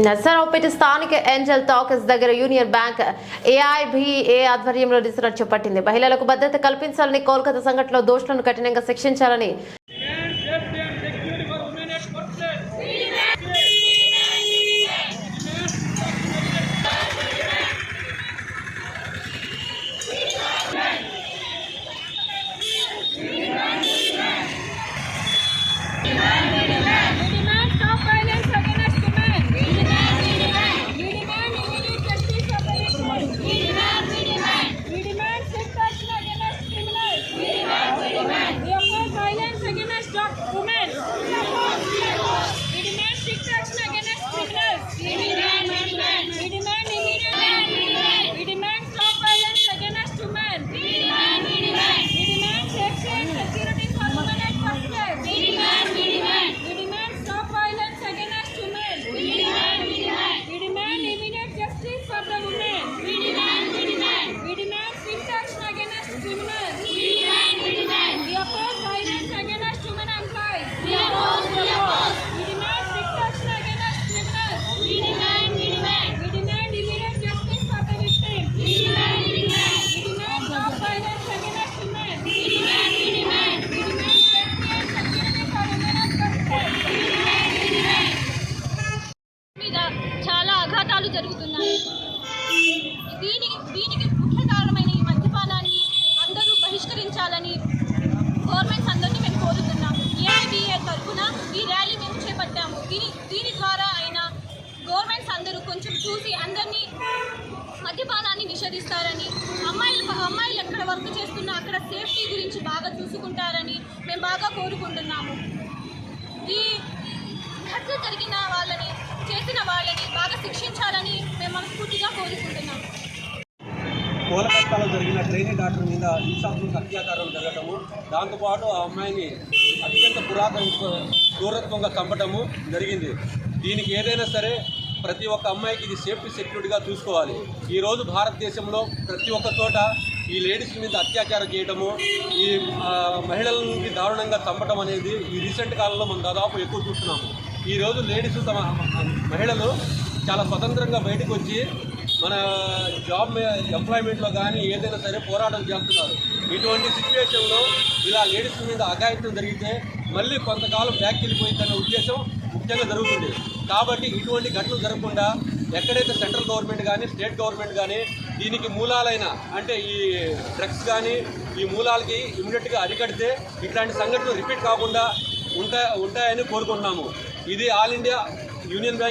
నర్సరావుపేట స్థానిక Angel talkies దగ్గర union bank ఏఐబీఏ ఆధ్వర్యంలో రిసార్ట్ చేపట్టింది. మహిళలకు భద్రత కల్పించాలని, కోల్కతా సంఘటనలో దోషులను కఠినంగా శిక్షించాలని చాలా ఆఘాతాలు జరుగుతున్నాయి. దీనికి ముఖ్య కారణమైన ఈ మద్యపానాన్ని అందరూ బహిష్కరించాలని గవర్నమెంట్స్ అందరినీ మేము కోరుతున్నాం. ఏఐబీఏ తరఫున ఈ ర్యాలీ మేము చేపట్టాము. దీని ద్వారా అయినా గవర్నమెంట్స్ అందరూ కొంచెం చూసి అందరినీ మద్యపానాన్ని నిషేధిస్తారని, అమ్మాయిలు ఎక్కడ వర్క్ చేస్తున్నా అక్కడ సేఫ్టీ గురించి బాగా చూసుకుంటారని మేము బాగా కోరుకుంటున్నాము. ఈ హత్య జరిగిన వాళ్ళని, చేసిన వాళ్ళని బాగా శిక్షించాలని మేము మనస్ఫూర్తిగా కోరుకుంటున్నాం. కోలకత్తాలో జరిగిన ట్రైనింగ్ డాక్టర్ మీద హింసాత్మక అత్యాచారం జరగటము, దాంతోపాటు ఆ అమ్మాయిని అత్యంత క్రూరత్వంగా చంపటము జరిగింది. దీనికి ఏదైనా సరే ప్రతి ఒక్క అమ్మాయికి ఇది సేఫ్టీ సెక్యూరిటీగా చూసుకోవాలి. ఈరోజు భారతదేశంలో ప్రతి ఒక్క చోట ఈ లేడీస్ మీద అత్యాచారం చేయటము, ఈ మహిళలని దారుణంగా చంపటం అనేది ఈ రీసెంట్ కాలంలో మనం దాదాపు ఎక్కువ చూస్తున్నాము. ఈరోజు లేడీస్ మహిళలు చాలా స్వతంత్రంగా బయటకు వచ్చి మన ఎంప్లాయ్మెంట్లో కానీ ఏదైనా సరే పోరాటం చేస్తున్నారు. ఇటువంటి సిచ్యువేషన్లో ఇలా లేడీస్ మీద అఘాయిత్యం జరిగితే మళ్ళీ కొంతకాలం బ్యాక్ వెళ్ళిపోయిందనే ఉద్దేశం ముఖ్యంగా జరుగుతుంది. కాబట్టి ఇటువంటి ఘటనలు జరగకుండా ఎక్కడైతే సెంట్రల్ గవర్నమెంట్ కానీ స్టేట్ గవర్నమెంట్ కానీ దీనికి మూలాలైన అంటే ఈ డ్రగ్స్ కానీ ఈ మూలాలకి ఇమీడియట్గా అరికడితే ఇట్లాంటి సంఘటనలు రిపీట్ కాకుండా ఉంటాయని కోరుకుంటున్నాము. ఇది ఆల్ ఇండియా యూనియన్ బ్యాంక్